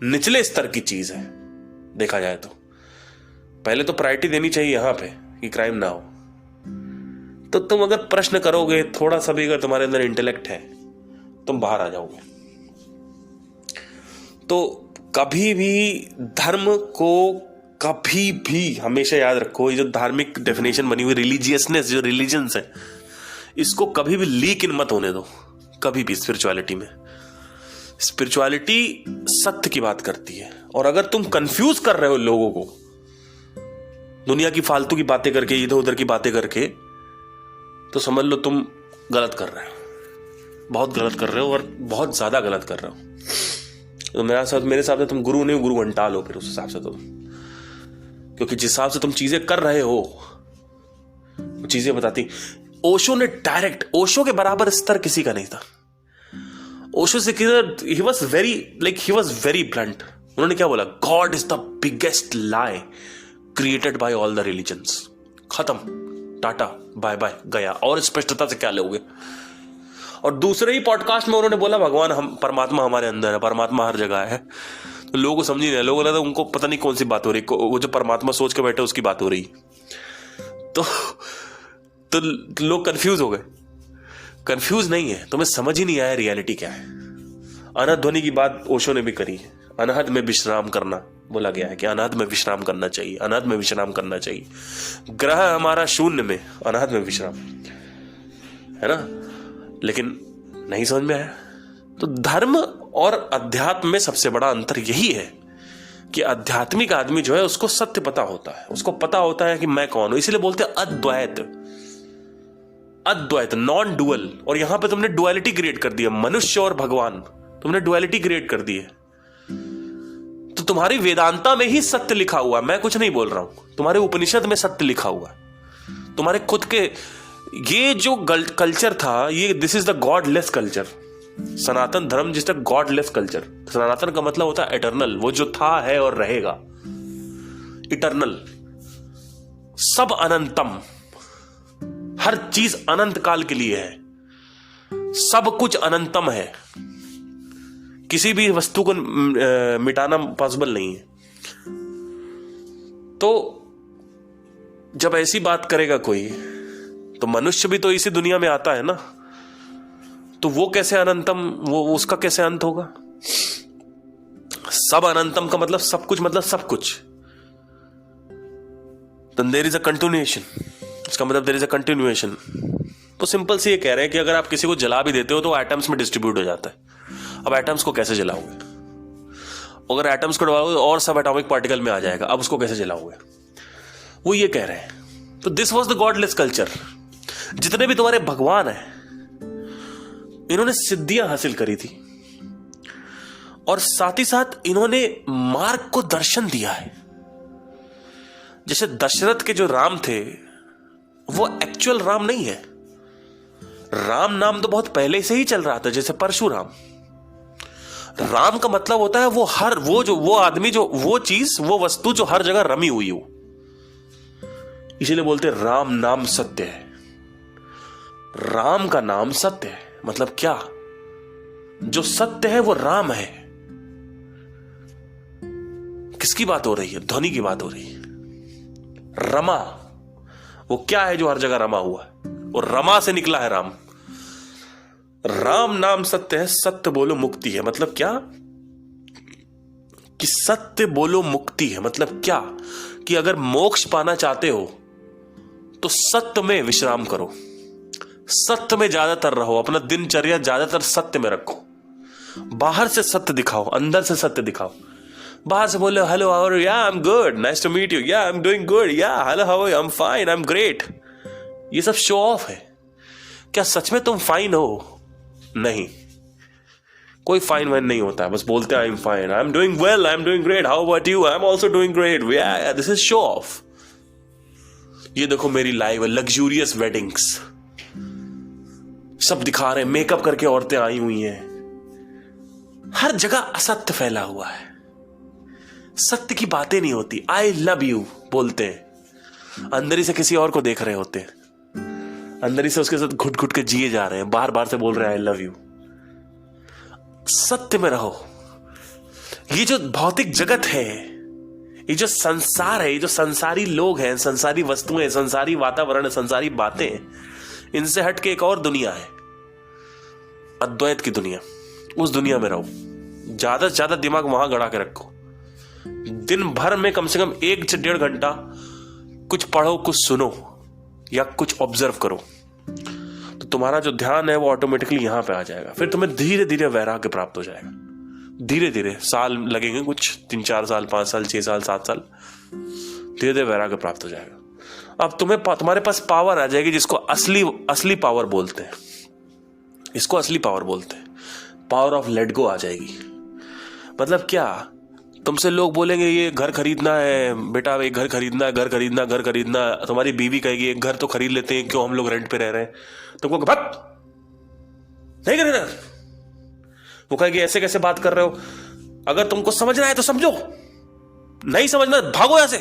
निचले स्तर की चीज है देखा जाए तो। पहले तो प्रायोरिटी देनी चाहिए यहां पे कि क्राइम ना हो। तो तुम अगर प्रश्न करोगे, थोड़ा सा भी अगर तुम्हारे अंदर इंटेलेक्ट है, तुम बाहर आ जाओगे। तो कभी भी धर्म को कभी भी हमेशा याद रखो, ये जो धार्मिक डेफिनेशन बनी हुई रिलीजियसनेस, जो रिलीजन्स है, इसको कभी भी लीक इन मत होने दो कभी भी। स्पिरिचुअलिटी में, स्पिरिचुअलिटी सत्य की बात करती है। और अगर तुम कंफ्यूज कर रहे हो लोगों को दुनिया की फालतू की बातें करके, इधर उधर की बातें करके, तो समझ लो तुम गलत कर रहे हो, बहुत गलत कर रहे हो, और बहुत ज्यादा गलत कर रहे हो। तो मेरे हिसाब से तुम गुरु नहीं, गुरु घंटाल हो फिर उस हिसाब से तुम। क्योंकि जिस हिसाब से तुम चीजें कर रहे हो वो चीजें बताती। ओशो ने डायरेक्ट, ओशो के बराबर स्तर किसी का नहीं था। ओशो से ही वॉज वेरी ब्लंट। उन्होंने क्या बोला? God is the biggest lie created by all the religions. खत्म, टाटा बाय बाय, गया। और स्पष्टता से क्या लोगे? और दूसरे ही पॉडकास्ट में उन्होंने बोला भगवान हम, परमात्मा हमारे अंदर है, परमात्मा हर जगह है। तो लोगों को समझ नहीं रहे, लोगों लगा उनको पता नहीं कौन सी बात हो रही, वो जो परमात्मा सोच के बैठे उसकी बात हो रही। तो लोग कंफ्यूज हो गए। कंफ्यूज नहीं है, तुम्हें समझ ही नहीं आया रियलिटी क्या है। अनहद ध्वनि की बात ओशो ने भी करी है। अनहद में विश्राम करना बोला गया है कि अनहद में विश्राम करना चाहिए, अनहद में विश्राम करना चाहिए। ग्रह हमारा शून्य में, अनहद में विश्राम, है ना? लेकिन नहीं समझ में आया। तो धर्म और अध्यात्म में सबसे बड़ा अंतर यही है कि आध्यात्मिक आदमी जो है उसको सत्य पता होता है, उसको पता होता है कि मैं कौन हूं। इसलिए बोलते हैं अद्वैत, अद्वैत, नॉन डुअल। और यहां पे तुमने डुअलिटी क्रिएट कर दिया, मनुष्य और भगवान, तुमने डुअलिटी क्रिएट कर दी है। तो तुम्हारी वेदांता में ही सत्य लिखा हुआ, मैं कुछ नहीं बोल रहा हूं, तुम्हारे उपनिषद में सत्य लिखा हुआ, तुम्हारे खुद के। ये जो कल्चर था, ये this is the godless culture. सनातन धर्म जिसका गॉडलेस कल्चर। सनातन का मतलब होता है एटर्नल, वो जो था है और रहेगा, इटर्नल, सब अनंतम, हर चीज अनंत काल के लिए है, सब कुछ अनंतम है, किसी भी वस्तु को मिटाना पॉसिबल नहीं है। तो जब ऐसी बात करेगा कोई, तो मनुष्य भी तो इसी दुनिया में आता है ना, तो वो कैसे अनंतम, वो उसका कैसे अंत होगा? सब अनंतम का मतलब सब कुछ, मतलब सब कुछ। देयर इज अ कंटिन्यूएशन, इसका मतलब देयर इज अ कंटिन्यूएशन। तो सिंपल से ये कह रहे हैं कि अगर आप किसी को जला भी देते हो तो एटम्स में डिस्ट्रीब्यूट हो जाता है। अब एटम्स को कैसे जलाओगे? अगर एटम्स को डुबाओगे और सब एटॉमिक पार्टिकल में आ जाएगा, अब उसको कैसे जलाओगे? वो ये कह रहे हैं। तो this was the godless culture. जितने भी तुम्हारे भगवान हैं, इन्होंने सिद्धियां हासिल करी थी, और साथ ही साथ इन्होंने मार्ग को दर्शन दिया है। जैसे दशरथ के जो राम थे, वो एक्चुअल राम नहीं है। राम नाम तो बहुत पहले से ही चल रहा था, जैसे परशुराम। राम का मतलब होता है वो आदमी, जो वो चीज, वो वस्तु जो हर जगह रमी हुई हो। इसीलिए बोलते हैं राम नाम सत्य है। राम का नाम सत्य है, मतलब क्या? जो सत्य है वो राम है। किसकी बात हो रही है? ध्वनि की बात हो रही है। रमा, वो क्या है जो हर जगह रमा हुआ है? और रमा से निकला है राम। राम नाम सत्य है, सत्य बोलो मुक्ति है। मतलब क्या? कि सत्य बोलो मुक्ति है। मतलब क्या? कि अगर मोक्ष पाना चाहते हो तो सत्य में विश्राम करो, सत्य में ज्यादातर रहो, अपना दिनचर्या ज्यादातर सत्य में रखो। बाहर से सत्य दिखाओ, अंदर से सत्य दिखाओ। बाहर से बोले हेलो हाउ आर यू, या I am good, nice to meet you, या आई एम डूइंग गुड, या hello how are you, I am fine, I am great. ये सब शो ऑफ है। क्या सच में तुम फाइन हो? नहीं, कोई फाइन वाइन नहीं होता है। बस बोलते हैं आई am fine, I am doing well, I am doing great, how about you, I am also doing great, this is show off. ये देखो मेरी लाइव है, लग्जूरियस वेडिंग्स, सब दिखा रहे हैं, मेकअप करके औरतें आई हुई हैं। हर जगह असत्य फैला हुआ है, सत्य की बातें नहीं होती। आई लव यू बोलते हैं, अंदर ही से किसी और को देख रहे होते हैं, अंदर ही से उसके साथ घुट घुट के जिए जा रहे हैं, बार बार से बोल रहे हैं आई लव यू। सत्य में रहो। ये जो भौतिक जगत है, ये जो संसार है, ये जो संसारी लोग हैं, संसारी वस्तुएं, संसारी वातावरण, संसारी बातें, इनसे हट के एक और दुनिया है, अद्वैत की दुनिया। उस दुनिया में रहो। ज्यादा से ज्यादा दिमाग वहां गड़ा के रखो। दिन भर में कम से कम 1 से 1.5 घंटा कुछ पढ़ो, कुछ सुनो या कुछ ऑब्जर्व करो, तो तुम्हारा जो ध्यान है वो ऑटोमेटिकली यहां पे आ जाएगा। फिर तुम्हें धीरे धीरे वैराग्य प्राप्त हो जाएगा। धीरे धीरे, साल लगेंगे कुछ, 3-4 साल, 5 साल, 6 साल, 7 साल, धीरे धीरे वैराग्य प्राप्त हो जाएगा। अब तुम्हारे पास पावर आ जाएगी, जिसको असली पावर बोलते हैं। इसको असली पावर बोलते हैं। पावर ऑफ लेट गो आ जाएगी। मतलब क्या, तुमसे लोग बोलेंगे ये घर खरीदना है बेटा, एक घर खरीदना है, घर खरीदना, घर खरीदना। तुम्हारी बीवी कहेगी एक घर तो खरीद लेते हैं, क्यों हम लोग रेंट पे रह रहे हैं। तुमको भक्त नहीं खरीदना। वो कहेगी ऐसे कैसे बात कर रहे हो, अगर तुमको समझना है तो समझो, नहीं समझना भागो यहां से।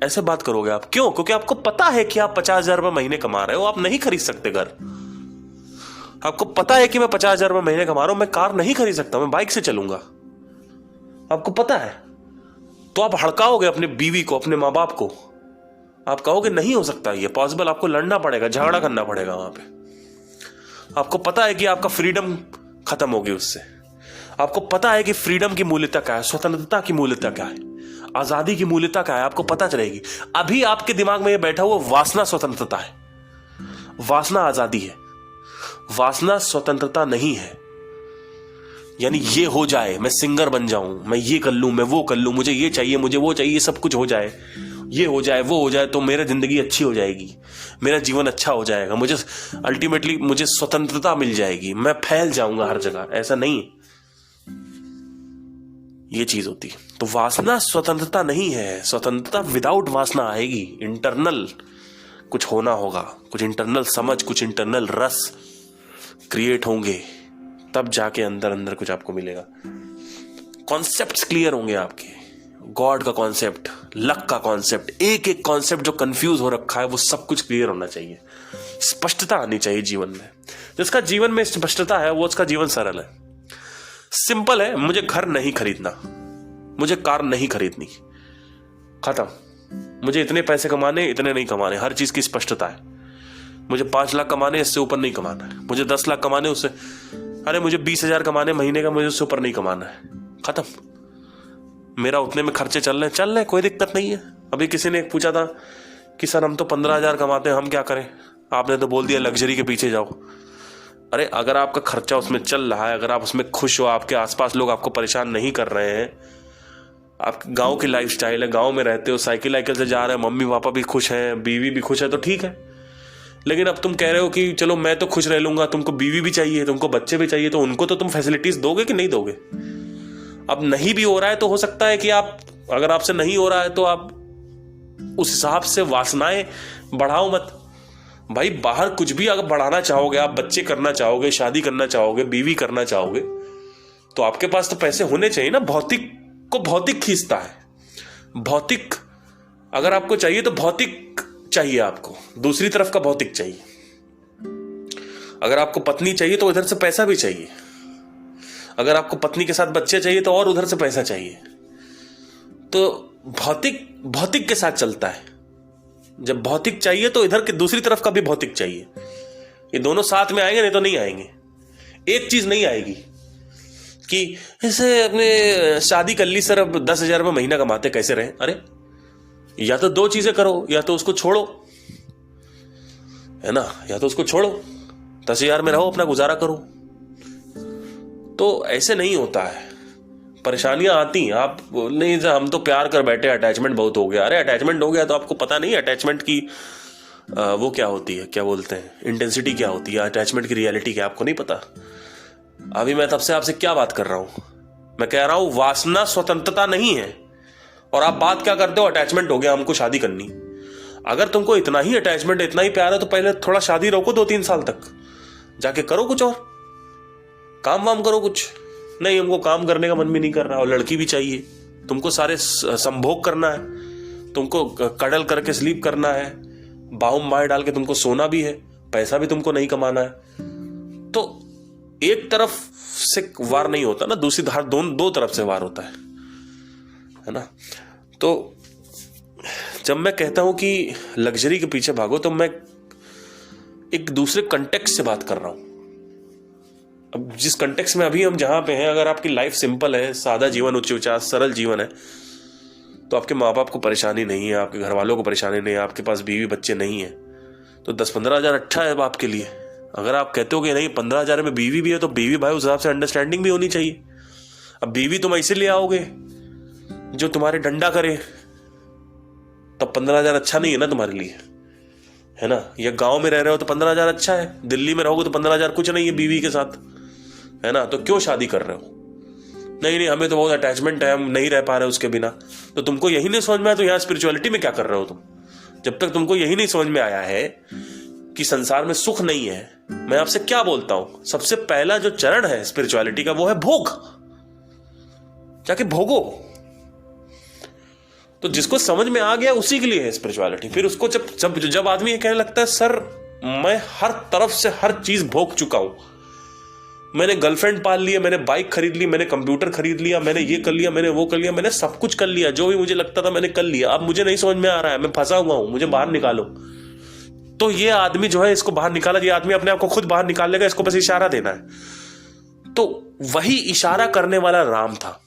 ऐसे बात करोगे आप। क्यों? क्योंकि आपको पता है कि आप 50,000 रुपए महीने कमा रहे हो, आप नहीं खरीद सकते घर। आपको पता है कि मैं 50,000 रुपए महीने कमा रहा हूं, मैं कार नहीं खरीद सकता, मैं बाइक से चलूंगा। आपको पता है, तो आप हड़काओगे अपने बीवी को, अपने मां बाप को। आप कहोगे नहीं हो सकता ये पॉसिबल, आपको लड़ना पड़ेगा, झगड़ा करना पड़ेगा वहां पे। आपको पता है कि आपका फ्रीडम खत्म होगी उससे। आपको पता है कि फ्रीडम की मूल्यता क्या है, स्वतंत्रता की मूल्यता क्या है, आजादी की मूल्यता क्या है, आपको पता चलेगी। अभी आपके दिमाग में ये बैठा हुआ वासना स्वतंत्रता है, वासना आजादी है, वासना स्वतंत्रता नहीं है। यानी ये हो जाए, मैं सिंगर बन जाऊं, मैं ये कर लूं, मैं वो कर लूं, मुझे ये चाहिए, मुझे वो चाहिए, सब कुछ हो जाए, ये हो जाए, वो हो जाए, तो मेरी जिंदगी अच्छी हो जाएगी, मेरा जीवन अच्छा हो जाएगा, मुझे अल्टीमेटली मुझे स्वतंत्रता मिल जाएगी, मैं फैल जाऊंगा हर जगह। ऐसा नहीं, ये चीज होती है। तो वासना स्वतंत्रता नहीं है। स्वतंत्रता विदाउट वासना आएगी। इंटरनल कुछ होना होगा, कुछ इंटरनल समझ, कुछ इंटरनल रस क्रिएट होंगे, तब जाके अंदर अंदर कुछ आपको मिलेगा। कॉन्सेप्ट्स क्लियर होंगे आपके, गॉड का कॉन्सेप्ट, लक का कॉन्सेप्ट, एक एक कॉन्सेप्ट जो कंफ्यूज हो रखा है वो सब कुछ क्लियर होना चाहिए। स्पष्टता आनी चाहिए जीवन में। जिसका जीवन में स्पष्टता है वो उसका जीवन सरल है, सिंपल है। मुझे घर नहीं खरीदना, मुझे कार नहीं खरीदनी, खत्म। मुझे इतने पैसे कमाने, इतने नहीं कमाने, हर चीज की स्पष्टता है। मुझे 5 लाख कमाने, इससे ऊपर नहीं कमाना है। मुझे 10 लाख कमाने, उससे अरे मुझे 20,000 कमाने महीने का, मुझे उससे ऊपर नहीं कमाना है, खत्म। मेरा उतने में खर्चे चल रहे हैं, कोई दिक्कत नहीं है। अभी किसी ने पूछा था कि सर हम तो 15,000 कमाते हैं, हम क्या करें? आपने तो बोल दिया लग्जरी के पीछे जाओ। अरे अगर आपका खर्चा उसमें चल रहा है, अगर आप उसमें खुश हो, आपके आसपास लोग आपको परेशान नहीं कर रहे हैं, आप गांव की लाइफस्टाइल है, गांव में रहते हो, साइकिल से जा रहे हैं, मम्मी पापा भी खुश हैं, बीवी भी खुश है, तो ठीक है। लेकिन अब तुम कह रहे हो कि चलो मैं तो खुश रह लूंगा, तुमको बीवी भी चाहिए, तुमको बच्चे भी चाहिए, तो उनको तो तुम फैसिलिटीज दोगे कि नहीं दोगे? अब नहीं भी हो रहा है तो हो सकता है कि आप, अगर आपसे नहीं हो रहा है तो आप उस हिसाब से वासनाएं बढ़ाओ मत। भाई बाहर कुछ भी अगर बढ़ाना चाहोगे, आप बच्चे करना चाहोगे, शादी करना चाहोगे, बीवी करना चाहोगे, तो आपके पास तो पैसे होने चाहिए ना। भौतिक को भौतिक खींचता है। भौतिक अगर आपको चाहिए तो भौतिक चाहिए, आपको दूसरी तरफ का भौतिक चाहिए। अगर आपको पत्नी चाहिए तो इधर से पैसा भी चाहिए। अगर आपको पत्नी के साथ बच्चे चाहिए तो और उधर से पैसा चाहिए। तो भौतिक के साथ चलता है। जब भौतिक चाहिए तो इधर के दूसरी तरफ का भी भौतिक चाहिए। ये दोनों साथ में आएंगे, नहीं तो नहीं आएंगे। एक चीज नहीं आएगी कि ऐसे अपने शादी कर ली सर, अब 10,000 रुपये महीना कमाते कैसे रहे। अरे या तो 2 चीजें करो, या तो उसको छोड़ो, है ना, या तो उसको छोड़ो, 10,000 में रहो, अपना गुजारा करो। तो ऐसे नहीं होता है। परेशानियां आती हैं, आप नहीं हम तो प्यार कर बैठे, अटैचमेंट बहुत हो गया। अरे अटैचमेंट हो गया तो आपको पता नहीं अटैचमेंट की वो क्या होती है, क्या बोलते हैं, इंटेंसिटी क्या होती है, अटैचमेंट की रियलिटी क्या, आपको नहीं पता। अभी मैं तब से आपसे क्या बात कर रहा हूं, मैं कह रहा हूं वासना स्वतंत्रता नहीं है, और आप बात क्या करते हो, अटैचमेंट हो गया हमको शादी करनी। अगर तुमको इतना ही अटैचमेंट, इतना ही प्यार है तो पहले थोड़ा शादी रोको 2-3 साल तक, जाके करो कुछ और काम वाम करो कुछ। नहीं, हमको काम करने का मन भी नहीं कर रहा, और लड़की भी चाहिए, तुमको सारे संभोग करना है, तुमको कडल करके स्लीप करना है, बाहों मार डाल के तुमको सोना भी है, पैसा भी तुमको नहीं कमाना है। तो एक तरफ से वार नहीं होता ना, दूसरी धार दो तरफ से वार होता है ना। तो जब मैं कहता हूं कि लग्जरी के पीछे भागो, तो मैं एक दूसरे कंटेक्स्ट से बात कर रहा हूं। अब जिस कंटेक्स्ट में अभी हम जहां पे हैं, अगर आपकी लाइफ सिंपल है, सादा जीवन, उच्च विचार, सरल जीवन है, तो आपके माँ बाप को परेशानी नहीं है, आपके घर वालों को परेशानी नहीं है, आपके पास बीवी बच्चे नहीं है, तो 10-15 हज़ार अच्छा है आपके लिए। अगर आप कहते हो कि नहीं 15 हज़ार में बीवी भी है, तो बीवी भाई उस हिसाब से अंडरस्टैंडिंग भी होनी चाहिए। अब बीवी तुम ऐसे ले आओगे जो तुम्हारे डंडा करे, तब 15 हज़ार अच्छा नहीं है ना तुम्हारे लिए, है ना। या गांव में रह रहे हो तो 15 हज़ार अच्छा है, दिल्ली में रहोगे तो 15 हज़ार कुछ नहीं है बीवी के साथ, है ना। तो क्यों शादी कर रहे हो, नहीं हमें तो बहुत अटैचमेंट है, हम नहीं रह पा रहे उसके बिना। तो तुमको यही नहीं समझ में आया तो यहाँ स्पिरिचुअलिटी में क्या कर रहे हो तुम। जब तक तुमको यही नहीं समझ में आया है कि संसार में सुख नहीं है, मैं आपसे क्या बोलता हूं, सबसे पहला जो चरण है स्पिरिचुअलिटी का वो है भोग, जाके भोगो। तो जिसको समझ में आ गया उसी के लिए है स्पिरिचुअलिटी। फिर उसको जब आदमी ये कहने लगता है सर मैं हर तरफ से हर चीज भोग चुका हूं, मैंने गर्लफ्रेंड पाल लिया, मैंने बाइक खरीद ली, मैंने कंप्यूटर खरीद लिया, मैंने ये कर लिया, मैंने वो कर लिया, मैंने सब कुछ कर लिया, जो भी मुझे लगता था मैंने कर लिया, अब मुझे नहीं समझ में आ रहा है, मैं फंसा हुआ हूं, मुझे बाहर निकालो। तो ये आदमी जो है, इसको बाहर निकाला, ये आदमी अपने आप को खुद बाहर निकाल लेगा, इसको बस इशारा देना है। तो वही इशारा करने वाला राम था,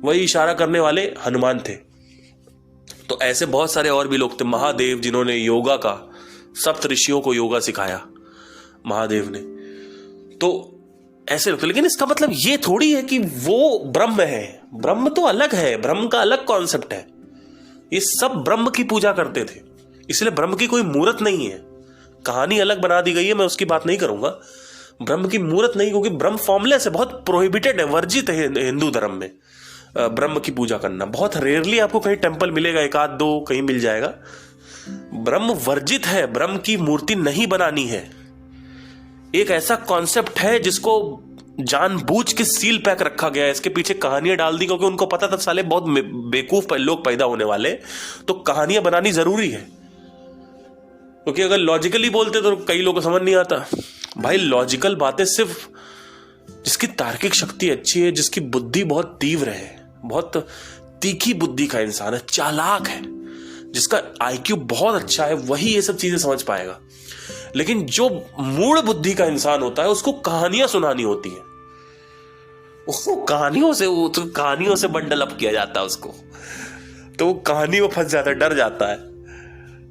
वही इशारा करने वाले हनुमान थे। तो ऐसे बहुत सारे और भी लोग थे, महादेव जिन्होंने योगा का, सप्त ऋषियों को योगा सिखाया महादेव ने। तो ऐसे लोग थे, लेकिन इसका मतलब ये थोड़ी है कि वो ब्रह्म है। ब्रह्म तो अलग है, ब्रह्म का अलग कॉन्सेप्ट है। ये सब ब्रह्म की पूजा करते थे, इसलिए ब्रह्म की कोई मूर्त नहीं है। कहानी अलग बना दी गई है, मैं उसकी बात नहीं करूंगा। ब्रह्म की मूर्त नहीं, क्योंकि ब्रह्म फॉर्मलेस है, बहुत प्रोहिबिटेड है, वर्जित है हिंदू धर्म में ब्रह्म की पूजा करना। बहुत रेयरली आपको कहीं टेंपल मिलेगा, 1-2 कहीं मिल जाएगा। ब्रह्म वर्जित है, ब्रह्म की मूर्ति नहीं बनानी है। एक ऐसा कॉन्सेप्ट है जिसको जानबूझ के सील पैक रखा गया है, इसके पीछे कहानियां डाल दी, क्योंकि उनको पता था साले बहुत बेवकूफ लोग पैदा होने वाले, तो कहानियां बनानी जरूरी है। क्योंकि अगर लॉजिकली बोलते तो कई लोगों को समझ नहीं आता। भाई लॉजिकल बातें सिर्फ जिसकी तार्किक शक्ति अच्छी है, जिसकी बुद्धि बहुत तीव्र है, बहुत तीखी बुद्धि का इंसान है, चालाक है, जिसका IQ बहुत अच्छा है, वही ये सब चीजें समझ पाएगा। लेकिन जो मूल बुद्धि का इंसान होता है, उसको कहानियां सुनानी होती है, उसको कहानियों से बंडल अप किया जाता है उसको, तो वो कहानी में फंस जाता है, डर जाता है।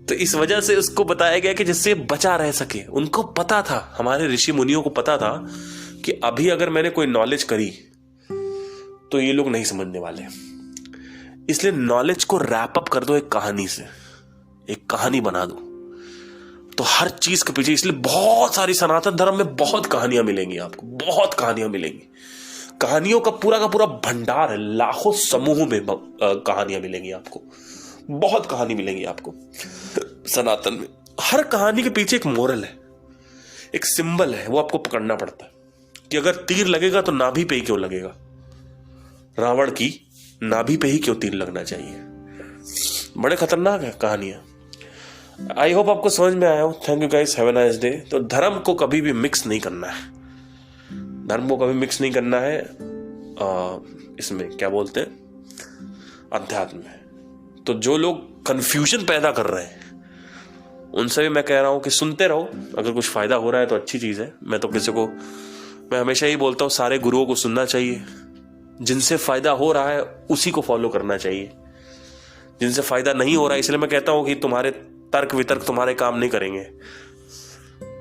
तो इस वजह से उसको बताया गया कि जिससे बचा रह सके। उनको पता था, हमारे ऋषि मुनियों को पता था कि अभी अगर मैंने कोई नॉलेज करी तो ये लोग नहीं समझने वाले, इसलिए नॉलेज को रैप अप कर दो एक कहानी से, एक कहानी बना दो। तो हर चीज के पीछे, इसलिए बहुत सारी सनातन धर्म में बहुत कहानियां मिलेंगी आपको, बहुत कहानियां मिलेंगी। कहानियों का पूरा भंडार है, लाखों समूह में कहानियां मिलेंगी आपको, बहुत कहानी मिलेंगी आपको सनातन में। हर कहानी के पीछे एक मोरल है, एक सिंबल है, वो आपको पकड़ना पड़ता है कि अगर तीर लगेगा तो नाभि पे ही क्यों लगेगा, रावण की नाभि पे ही क्यों तीर लगना चाहिए। बड़े खतरनाक है कहानियां। आई होप आपको समझ में आया हो। Thank you guys, have a nice day. तो धर्म को कभी भी मिक्स नहीं करना है, धर्म को कभी मिक्स नहीं करना है इसमें क्या बोलते हैं, अध्यात्म में। तो जो लोग कंफ्यूजन पैदा कर रहे हैं उनसे भी मैं कह रहा हूं कि सुनते रहो, अगर कुछ फायदा हो रहा है तो अच्छी चीज है। मैं हमेशा ही बोलता हूं सारे गुरुओं को सुनना चाहिए, जिनसे फायदा हो रहा है उसी को फॉलो करना चाहिए, जिनसे फायदा नहीं हो रहा है। इसलिए मैं कहता हूं कि तुम्हारे तर्क वितर्क तुम्हारे काम नहीं करेंगे,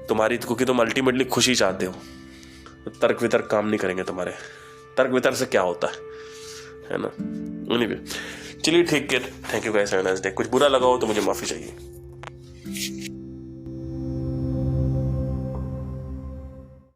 क्योंकि तुम अल्टीमेटली खुशी चाहते हो, तर्क वितर्क काम नहीं करेंगे तुम्हारे। तर्क वितर्क से क्या होता है, है ना। एनीवे चलिए ठीक है, thank you guys, have a nice day. कुछ बुरा लगा हो तो मुझे माफी चाहिए।